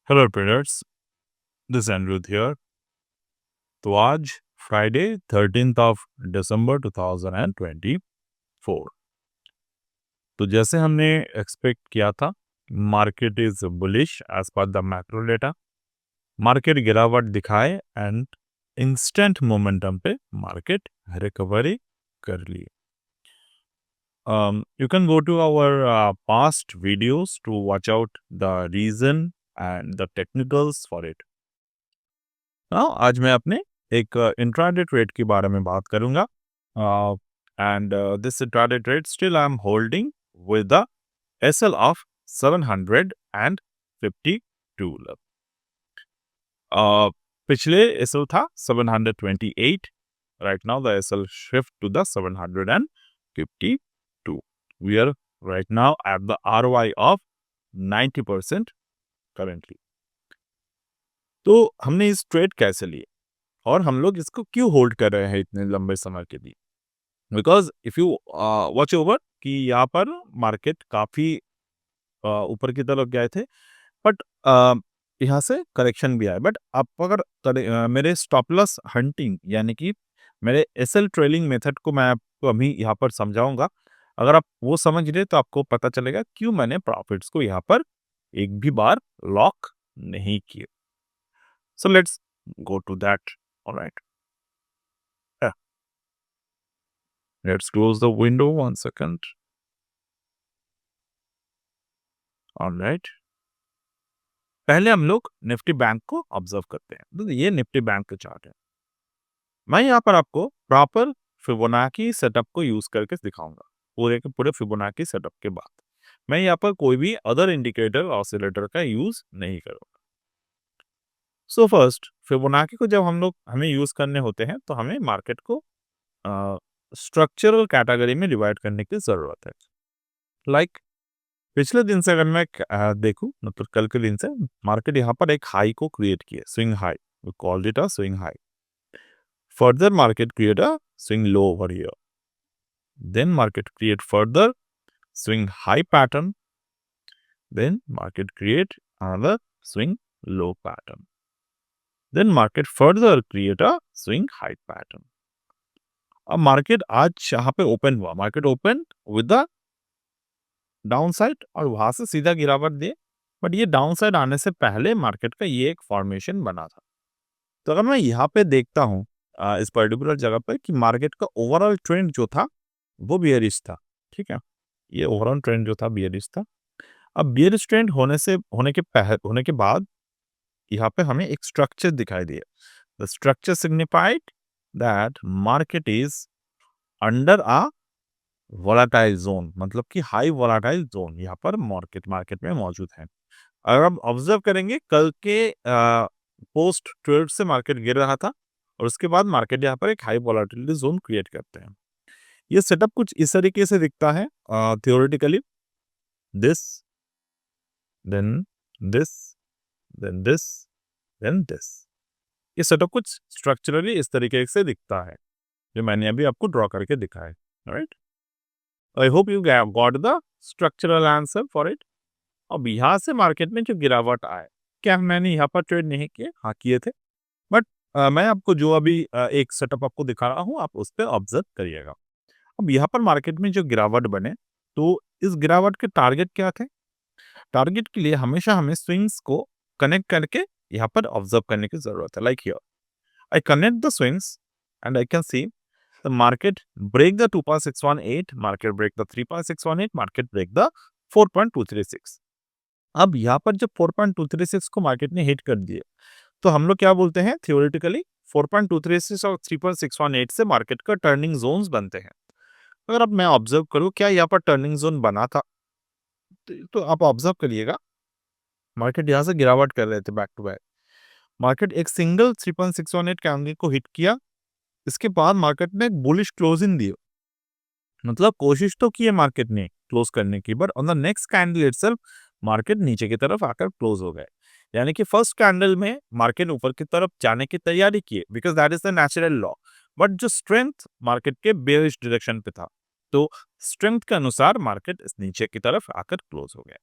Hello traders, this Aniruddh here. तो आज Friday 13th of December 2024। तो जैसे हमने एक्सपेक्ट किया था, market is bullish as per the macro data. Market गिरावट दिखाए एंड इंस्टेंट मोमेंटम पे मार्केट रिकवरी कर ली। You can go to our past videos to watch out the reason and the technicals for it. हाँ, आज मैं अपने एक इंट्राडे ट्रेड के बारे में बात करूंगा and this intraday trade still I am holding with the SL of 752 level. पिछले एसएल था 728। Right now the SL shift to the 752। We are right now at the ROI of 90% currently. तो हमने इस ट्रेड कैसे लिए और हम लोग इसको क्यों होल्ड कर रहे हैं इतने लंबे समय के लिए? Because if you watch over कि यहाँ पर मार्केट काफी ऊपर की तरफ गए थे, बट यहाँ से करेक्शन भी आया। बट आप अगर मेरे स्टॉप लॉस हंटिंग यानी कि मेरे एसएल ट्रेलिंग मेथड को मैं आपको अभी यहाँ पर समझाऊंगा। अगर आप वो समझ रहे तो आपको पता चलेगा क्यों मैंने प्रॉफिट्स को यहाँ पर एक भी बार लॉक नहीं किए। So let's go to that. All right. Yeah. Let's close the window 1 second. All right. पहले हम लोग निफ्टी बैंक को ऑब्जर्व करते हैं। तो ये निफ्टी बैंक का चार्ट है। मैं यहाँ पर आपको प्रॉपर फिबोनाची सेटअप को यूज करके दिखाऊंगा। पूरे के पूरे फिबोनाची सेटअप के बाद मैं यहाँ पर कोई भी अदर इंडिकेटर ऑसिलेटर का यूज नहीं करूंगा। सो फर्स्ट फिबोनाची को जब हमें यूज करने होते हैं तो हमें मार्केट को स्ट्रक्चरल कैटेगरी में डिवाइड करने की जरूरत है। लाइक पिछले दिन से अगर मैं देखूं, मतलब कल के दिन से मार्केट यहाँ पर एक हाई को क्रिएट किया, swing high. We called it a swing high. Further market create a swing low over here, then market create further swing high pattern, then market create another swing low pattern, then market further create a swing high pattern. अब market आज यहाँ पे open हुआ, market open with the down side और वहां से सीधा गिरावट दिए। बट ये डाउन साइड आने से पहले मार्केट का ये एक फॉर्मेशन बना था। तो अगर मैं यहाँ पे देखता हूँ इस पर्टिकुलर जगह पे कि मार्केट का ओवरऑल ट्रेंड जो था वो बियरिश था। ठीक है, ये ओवरऑल ट्रेंड जो था बियरिश था। अब बियरिश ट्रेंड होने के बाद यहाँ पे हमें एक स्ट्रक्चर दिखाई दिया। The structure signified that market is under a volatile zone, मतलब कि हाई वोलाटाइल जोन यहाँ पर मार्केट में मौजूद है। अगर हम ऑब्जर्व करेंगे कल के पोस्ट ट्रेड से मार्केट गिर रहा था और उसके बाद मार्केट यहाँ पर एक हाई वोलाटिलिटी जोन क्रिएट करते हैं। ये सेटअप कुछ इस तरीके से दिखता है theoretically, this then this then this then this. ये सेटअप कुछ स्ट्रक्चरली इस तरीके से दिखता है जो मैंने अभी आपको ड्रॉ करके दिखाया है। Right, I hope you got the structural answer for it. अब यहाँ से मार्केट में जो गिरावट आए, क्या मैंने यहाँ पर ट्रेड नहीं किए? हाँ किए थे। बट मैं आपको जो अभी एक सेटअप आपको दिखा रहा हूँ, आप उस पर ऑब्जर्व करिएगा। अब यहाँ पर मार्केट में जो गिरावट बने, तो इस गिरावट के टारगेट क्या थे? टारगेट के लिए हमेशा हमें स्विंग्स को कनेक्ट करके यहाँ पर ऑब्जर्व करने की जरूरत है। Like here I connect the swings and I can see the market break the 2.618, market break the 3.618, market break the 4.236। अब यहाँ पर जब 4.236 को मार्केट ने हिट कर दिए तो हम लोग क्या बोलते हैं थियोरेटिकली 4.236 और 3.618 से मार्केट का टर्निंग जोन्स बनते हैं। अगर अब मैं ऑब्जर्व करूँ क्या यहाँ पर टर्निंग जोन बना था, तो आप ऑब्जर्व करिएगा मार्केट यहाँ से गिरावट कर रहे थे बैक टू बैक। मार्केट एक सिंगल 3.618 कैंडल को हिट किया, इसके बाद मार्केट ने एक बुलिश क्लोजिंग दी, मतलब कोशिश तो की है मार्केट ने क्लोज करने की, but on the next candle itself market नीचे की तरफ आकर क्लोज हो गए। यानी कि फर्स्ट कैंडल में मार्केट ऊपर की तरफ जाने की तैयारी की, because that is the natural law. But जो स्ट्रेंथ मार्केट के बेयरिश डायरेक्शन पे था, तो स्ट्रेंथ के अनुसार मार्केट इस नीचे की तरफ आकर क्लोज हो गया।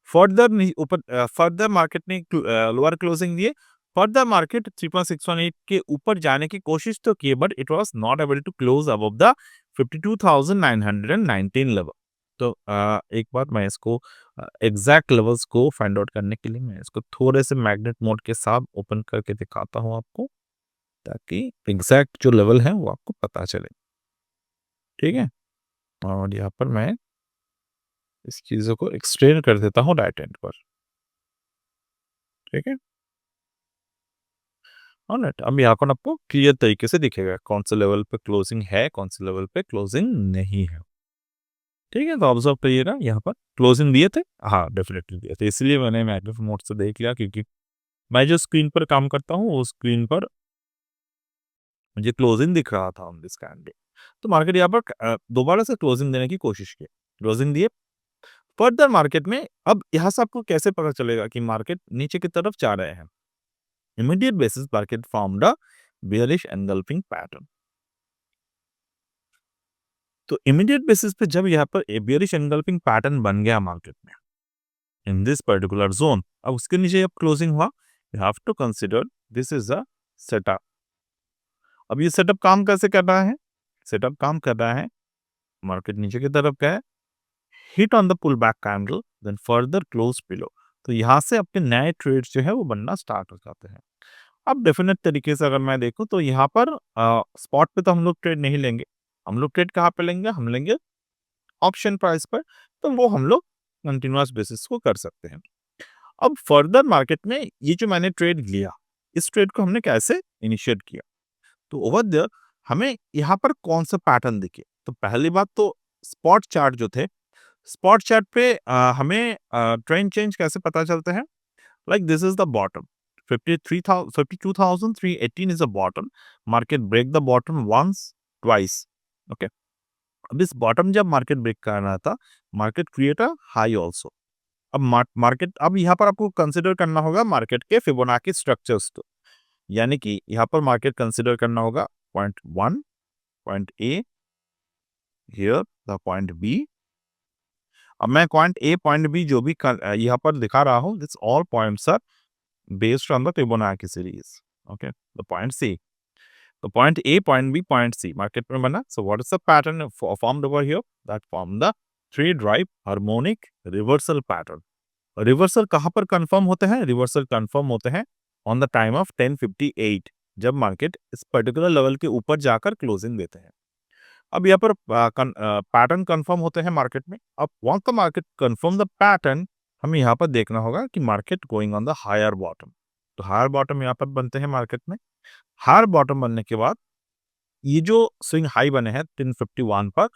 फर्दर ऊपर फर्दर मार्केट ने लोअर क्लोजिंग दिए, फर्दर मार्केट 3.618 के ऊपर जाने की कोशिश तो की, but it was not able to close above the 52,919 level. तो एक बार मैं इसको एग्जैक्ट लेवल्स को फाइंड आउट करने के लिए मैं इसको थोड़े से मैग्नेट मोड के साथ ओपन करके दिखाता हूं आपको, ताकि एग्जैक्ट जो लेवल है वो आपको पता चले। ठीक है, और यहाँ पर मैं इस चीजों को एक्सटेंड कर देता हूँ राइट हैंड पर। ठीक है, ऑलराइट, अब यहाँ पर आपको क्लियर तरीके से दिखेगा कौन से लेवल पे क्लोजिंग है, कौन से लेवल पे क्लोजिंग नहीं है। ठीक है, तो ऑब्जर्व करिएगा यहाँ पर क्लोजिंग दिए थे, हाँ डेफिनेटली दिए थे, इसलिए मैंने मैग्नेट मोड से देख लिया, क्योंकि मैं जो स्क्रीन पर काम करता हूँ वो स्क्रीन पर मुझे क्लोजिंग दिख रहा था ऑन दिस कैंडल। तो मार्केट यहाँ पर दोबारा से क्लोजिंग देने की कोशिश की, क्लोजिंग दिए फर्दर मार्केट में। अब यहाँ से आपको कैसे पता चलेगा कि मार्केट नीचे की तरफ जा रहे हैं? Immediate basis market formed a bearish engulfing pattern. तो इमीडिएट बेसिस पे जब यहाँ पर बेयरिश एनगल्फिंग पैटर्न बन गया मार्केट में इन दिस पर्टिकुलर जोन, अब उसके नीचे जब क्लोजिंग हुआ, you have to consider this is a setup. अब ये सेटअप काम कैसे कर रहा है? सेटअप काम कर रहा है, मार्केट नीचे की तरफ गया, hit on the pull back candle, then further close below. तो यहाँ से आपके नए ट्रेड्स जो है वो बनना स्टार्ट हो जाते हैं। अब डेफिनेट तरीके से अगर मैं देखूं तो यहाँ पर स्पॉट पे तो हम लोग ट्रेड नहीं लेंगे, हम लोग ट्रेड कहाँ पे लेंगे? हम लेंगे ऑप्शन प्राइस पर। तो वो हम लोग कंटिन्यूअस बेसिस को कर सकते हैं। अब फर्दर मार्केट में ये जो मैंने ट्रेड लिया, इस ट्रेड को हमने कैसे इनिशिएट किया? तो ओवर देयर हमें यहाँ पर कौन सा पैटर्न दिखे? तो पहली बात तो स्पॉट चार्ट जो थे, स्पॉट चार्ट पे हमें ट्रेंड चेंज कैसे पता चलते हैं? Like this is the bottom. 52,318 is the bottom. Market break the bottom once, twice. Okay. अब इस बॉटम जब मार्केट ब्रेक कर रहा था, market create a high also. अब मार्केट, अब यहाँ पर आपको कंसिडर करना होगा मार्केट के फिबोनाची स्ट्रक्चर्स को, यानी कि यहाँ पर मार्केट कंसिडर करना होगा point 1, point A, here the point B. अब मैं पॉइंट ए पॉइंट बी जो भी यहाँ पर दिखा रहा हूँ, this all points are based on the Fibonacci series. Okay, the point C. The point A, point B, point C. Market में बना. So what is the pattern formed over here? That formed the three drive harmonic reversal pattern. Reversal कहाँ पर confirm होते हैं? Reversal confirm होते हैं on the time of 10:58, जब market इस पर्टिकुलर लेवल के ऊपर जाकर क्लोजिंग देते हैं। अब यहाँ पर पैटर्न कंफर्म होते हैं मार्केट में। अब once the market confirm the pattern, हमें यहाँ पर देखना होगा कि market going on the higher bottom. तो हायर बॉटम यहाँ पर बनते हैं मार्केट में। हायर बॉटम बनने के बाद ये जो स्विंग हाई बने हैं 1051 पर,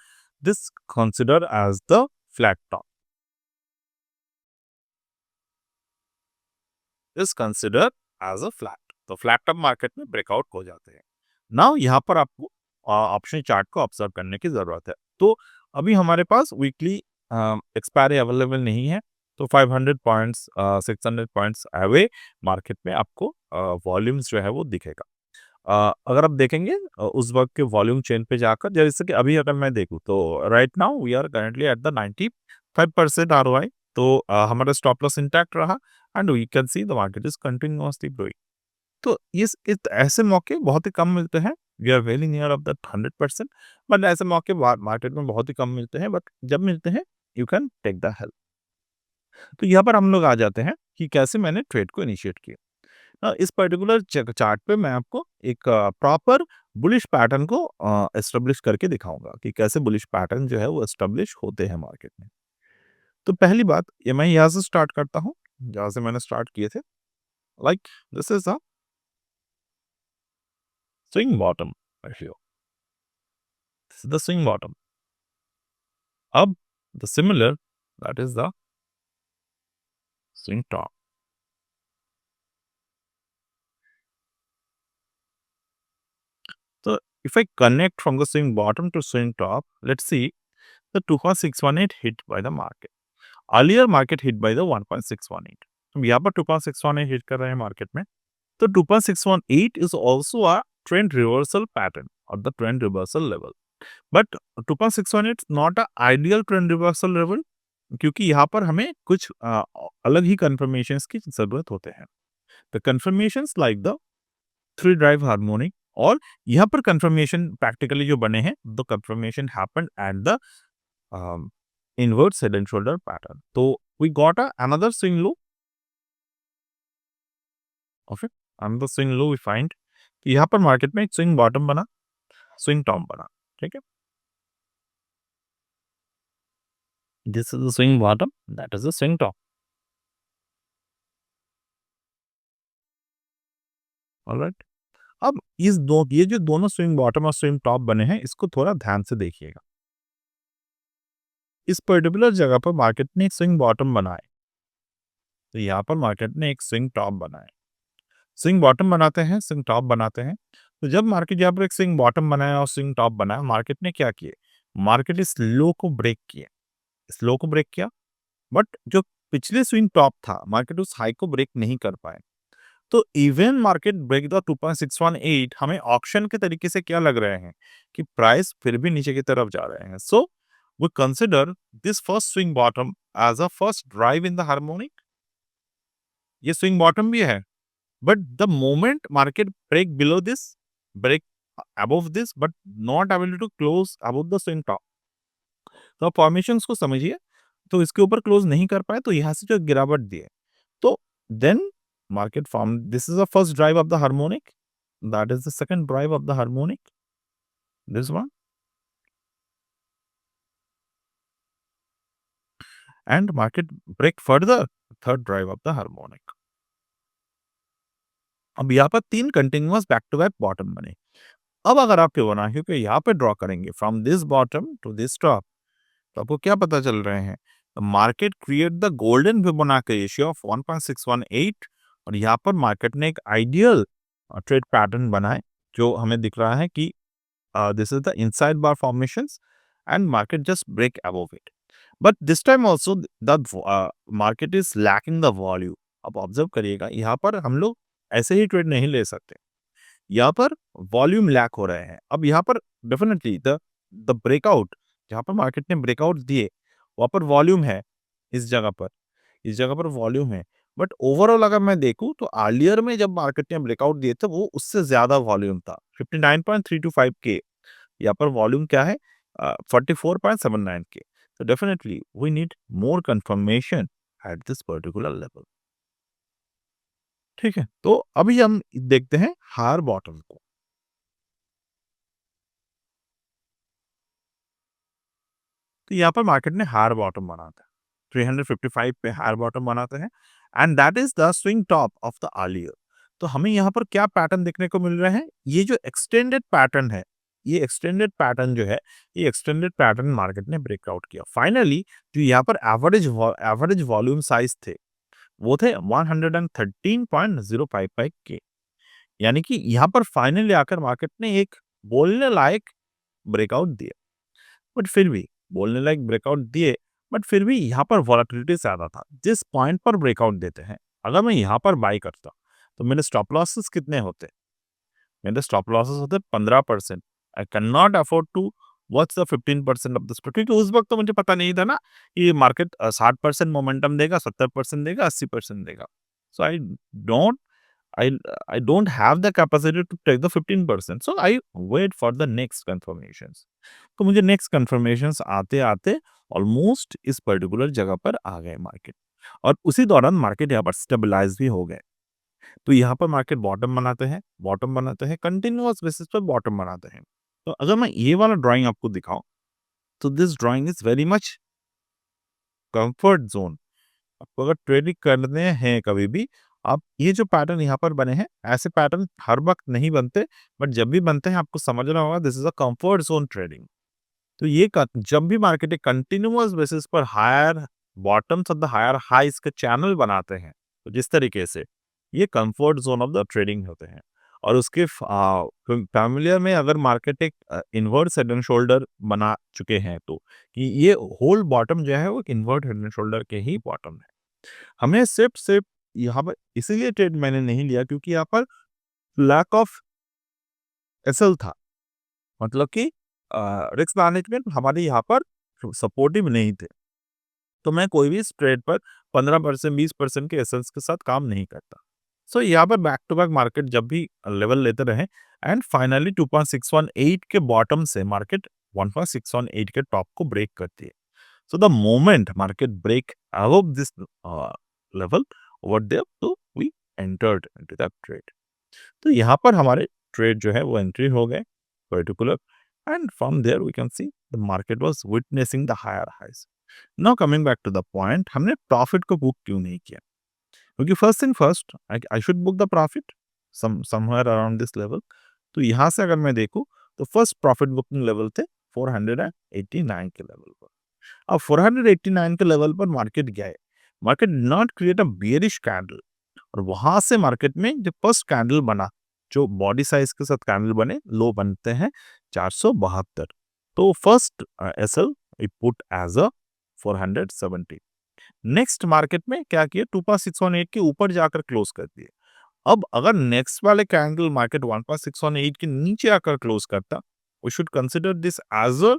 this consider as the flat top, this consider as a flat. तो फ्लैट टॉप मार्केट में ब्रेकआउट हो जाते हैं। नाउ यहाँ पर आपको ऑप्शन चार्ट को ऑब्जर्व करने की जरूरत है। तो अभी हमारे पास वीकली एक्सपायरी अवेलेबल नहीं है, तो 500 पॉइंट्स 600 पॉइंट्स अवे मार्केट में आपको वॉल्यूम्स जो है वो दिखेगा। अगर आप देखेंगे उस वक्त के वॉल्यूम चेन पे जाकर, जैसे कि अभी अगर मैं देखूं तो right now we are currently at the 95% ROI। तो हमारा स्टॉप लॉस इंटैक्ट रहा and we can see the market is continuously growing. तो इस ऐसे मौके बहुत ही कम मिलते हैं। We are very near of that 100%, but ऐसे मौके मार्केट में बहुत ही कम मिलते हैं, बट जब मिलते हैं you can take the help. तो यहाँ पर हम लोग आ जाते हैं कि कैसे मैंने ट्रेड को इनिशिएट किया। इस पर्टिकुलर चार्ट पे मैं आपको एक प्रॉपर बुलिश पैटर्न को एस्टेब्लिश करके दिखाऊंगा कि कैसे बुलिश पैटर्न जो है वो एस्टेब्लिश होते हैं मार्केट में। तो पहली बात ये मैं यहाँ से स्टार्ट करता हूँ, जहाँ से मैंने स्टार्ट किए थे। Like this is a swing bottom, this is the swing bottom. अब the similar, that is the swing top. So if I connect from the swing bottom to swing top, let's see the 2.618 hit by the market. Earlier market hit by the 1.618. हम यहाँ पर 2.618 hit कर रहे हैं market में। तो 2.618 is also a trend reversal pattern or the trend reversal level. But 2.618 is not a ideal trend reversal level. क्योंकि यहाँ पर हमें कुछ अलग ही कन्फर्मेशंस की ज़रूरत होते हैं। The conformations like the 3 drive harmonic, और यहाँ पर कन्फर्मेशन प्रैक्टिकली जो बने हैं, the confirmation happened at the inverse head and shoulder pattern. So we got another swing low. Okay, another swing low we find. यहाँ पर मार्केट में एक स्विंग बॉटम बना, स्विंग टॉप बना, ठीक है। This is the swing bottom, that is the swing top. Alright, अब ये जो दोनों स्विंग बॉटम और स्विंग टॉप बने हैं, इसको थोड़ा ध्यान से देखिएगा। इस पर्टिकुलर जगह पर मार्केट ने एक स्विंग बॉटम बनाए, तो यहाँ पर मार्केट ने एक स्विंग टॉप बनाए। स्विंग बॉटम बनाते हैं, स्विंग टॉप बनाते हैं। तो जब मार्केट यहाँ पर एक स्विंग बॉटम बनाया और स्विंग टॉप बनाया, मार्केट ने क्या किए? मार्केट इस लो को ब्रेक किया, इस लो को ब्रेक किया, बट जो पिछले स्विंग टॉप था, मार्केट उस हाई को ब्रेक नहीं कर पाए। तो इवन मार्केट ब्रेक द 2.618, हमें ऑक्शन के तरीके से क्या लग रहे हैं कि प्राइस फिर भी नीचे की तरफ जा रहे हैं। So we consider this first swing bottom as a first drive in the harmonic. ये स्विंग बॉटम भी है, but the moment market break below this, break above this, but not able to close above the swing top, तो formations को समझिए। तो इसके ऊपर close नहीं कर पाए, तो यहाँ से जो गिरावट दिए, तो then market form, this is the first drive of the harmonic, that is the second drive of the harmonic, this one, and market break further, third drive of the harmonic. अब यहाँ पर 3 continuous back to back bottom बने। अब अगर आप Fibonacci को यहाँ पे ड्रॉ करेंगे from this bottom to this top, तो आपको क्या पता चल रहे हैं? Market create the golden Fibonacci ratio of 1.618, और यहाँ पर मार्केट ने एक आइडियल ट्रेड पैटर्न बनाए, जो हमें दिख रहा है कि this is the inside bar formations and market just break above it. But this time also the market is lacking the volume. अब ऑब्जर्व करिएगा, यहाँ पर हम लोग ऐसे ही ट्रेड नहीं ले सकते, यहाँ पर वॉल्यूम लैक हो रहे हैं। अब यहाँ पर डेफिनेटली द ब्रेकआउट, जहाँ पर मार्केट ने ब्रेकआउट दिए, वहाँ पर वॉल्यूम है, इस जगह पर, इस जगह पर वॉल्यूम है। बट ओवरऑल अगर मैं देखूँ, तो अर्लियर में जब मार्केट ने ब्रेकआउट दिए थे, वो उससे ज़्यादा वॉल्यूम था, 59.325 के। यहाँ पर वॉल्यूम क्या है? 44.79 के। तो definitely we need more confirmation at this particular level. ठीक है, तो अभी हम देखते हैं हायर बॉटम को। तो यहाँ पर मार्केट ने हायर बॉटम बनाता है, 355 पे हायर बॉटम बनाते हैं, and that is the swing top of the earlier. तो हमें यहाँ पर क्या पैटर्न देखने को मिल रहे हैं? ये जो एक्सटेंडेड पैटर्न है, ये एक्सटेंडेड पैटर्न जो है, ये एक्सटेंडेड पैटर्न मार्केट ने ब्रेकआउट किया। फाइनली जो यहाँ पर एवरेज वॉल्यूम साइज थे, वो थे 113.055 के। यानी कि यहाँ पर फाइनली आकर मार्केट ने एक बोलने लायक ब्रेकआउट दिया। बट फिर भी बोलने लायक ब्रेकआउट दिए, बट फिर भी यहाँ पर वॉलेटिलिटी ज़्यादा था। जिस पॉइंट पर ब्रेकआउट देते हैं, अगर मैं यहाँ पर बाई करता, तो मेरे स्टॉप लॉसेस कितने होते? मेरे स्टॉप लॉसेस होते 15%। I can not afford to watch the 15% of this, क्योंकि उस वक्त तो मुझे पता नहीं था ना कि मार्केट 60% मोमेंटम देगा, 70% देगा, 80% देगा। So don't I I don't have the capacity to take the 15%, so I wait for the next confirmations. तो मुझे नेक्स्ट कन्फर्मेशंस आते आते ऑलमोस्ट इस पर्टिकुलर जगह पर आ गए मार्केट, और उसी दौरान मार्केट यहाँ पर स्टेबलाइज भी हो गए। तो यहाँ पर मार्केट बॉटम बनाते हैं, बॉटम बनाते हैं, कंटिन्यूअस बेसिस पर बॉटम बनाते हैं। तो अगर मैं ये वाला ड्राइंग आपको दिखाऊं, तो this drawing is very much comfort zone. आपको अगर ट्रेडिंग करने हैं कभी भी, आप ये जो पैटर्न यहाँ पर बने हैं, ऐसे पैटर्न हर वक्त नहीं बनते, बट जब भी बनते हैं आपको समझना होगा this is a comfort zone trading. तो ये जब भी मार्केट एक कंटिन्यूअस बेसिस पर higher bottoms of the higher highs का चैनल बनाते हैं, तो जिस तरीके से ये comfort zone of the trading होते हैं। और उसके फैमिलियर में अगर मार्केट एक इन्वर्स हेड एंड शोल्डर बना चुके हैं, तो कि ये होल बॉटम जो है वो एक इन्वर्ट हेड एंड शोल्डर के ही बॉटम है। हमने सिर्फ यहाँ पर इसीलिए ट्रेड मैंने नहीं लिया, क्योंकि यहाँ पर लैक ऑफ एसएल था, मतलब कि रिस्क मैनेजमेंट हमारे यहाँ पर सपोर्टिव नहीं थे। तो मैं कोई भी इस ट्रेड पर 15% 20% के एसएल्स के साथ काम नहीं करता। सो यहाँ पर बैक टू बैक मार्केट जब भी लेवल लेते रहे एंड फाइनली 2.618 के बॉटम से मार्केट 1.618 के टॉप को ब्रेक करती है। So the moment market break above this level over there, तो we entered into that trade. तो यहाँ पर हमारे ट्रेड जो है वो एंट्री हो गए particular, and from there we can see the market was witnessing the higher highs. Now coming back to the point, हमने प्रॉफिट को बुक क्यों नहीं किया? क्योंकि first thing first, I should book the profit somewhere around this level. तो यहाँ से अगर मैं देखूं तो फर्स्ट प्रॉफिट बुकिंग लेवल थे 489 के लेवल पर। अब 489 के लेवल पर मार्केट गया है, market not create a bearish candle, और वहां से मार्केट में जो फर्स्ट कैंडल बना, जो बॉडी साइज के साथ कैंडल बने, लो बनते हैं 472। तो first SL put as a 470। Next market में क्या किया, 2.618 के ऊपर जाकर क्लोज कर दिए। अब अगर नेक्स्ट वाले कैंडल मार्केट 1.618 के नीचे आकर क्लोज करता, we should consider this as a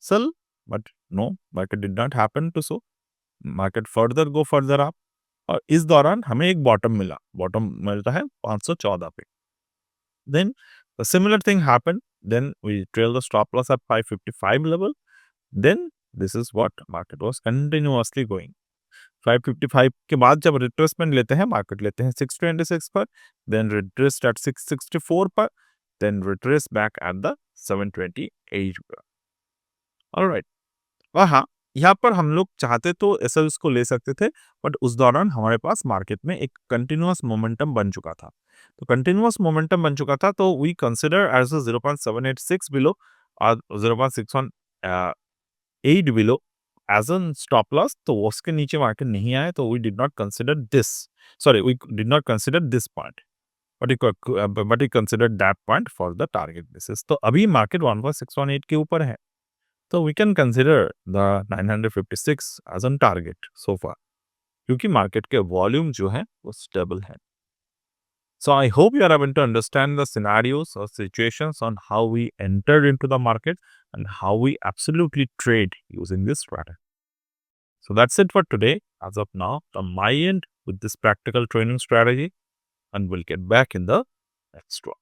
sell, but no, market did not happen to so. Market further go further up, और इस दौरान हमें एक बॉटम मिला, बॉटम मिलता है 514 पे। Then a similar thing happened, then we trail the stop loss at 555 level, then this is what market was continuously going। 555 के बाद जब रिट्रेसमेंट लेते हैं, मार्केट लेते हैं 626 पर, देन रिट्रेस एट 664 पर, then retrace back at the 728 पर। ऑलराइट, और हाँ, यहाँ पर हम लोग चाहते तो एसएल्स को ले सकते थे, बट उस दौरान हमारे पास मार्केट में एक कंटिन्यूअस मोमेंटम बन चुका था। तो कंटिन्यूअस मोमेंटम बन चुका था, तो we consider as a 0.786 below और 0.618 below as an stop loss. तो उसके नीचे मार्केट नहीं आए, तो we did not consider this, sorry, we did not consider this point, but we consider that point for the target basis. तो अभी market 1.618 के ऊपर है, तो we can consider the 956 as a target so far, क्योंकि market के volume जो है वो स्टेबल है। So I hope you are able to understand the scenarios or situations on how we entered into the market and how we absolutely trade using this strategy. So that's it for today as of now from my end with this practical training strategy, and we'll get back in the next one.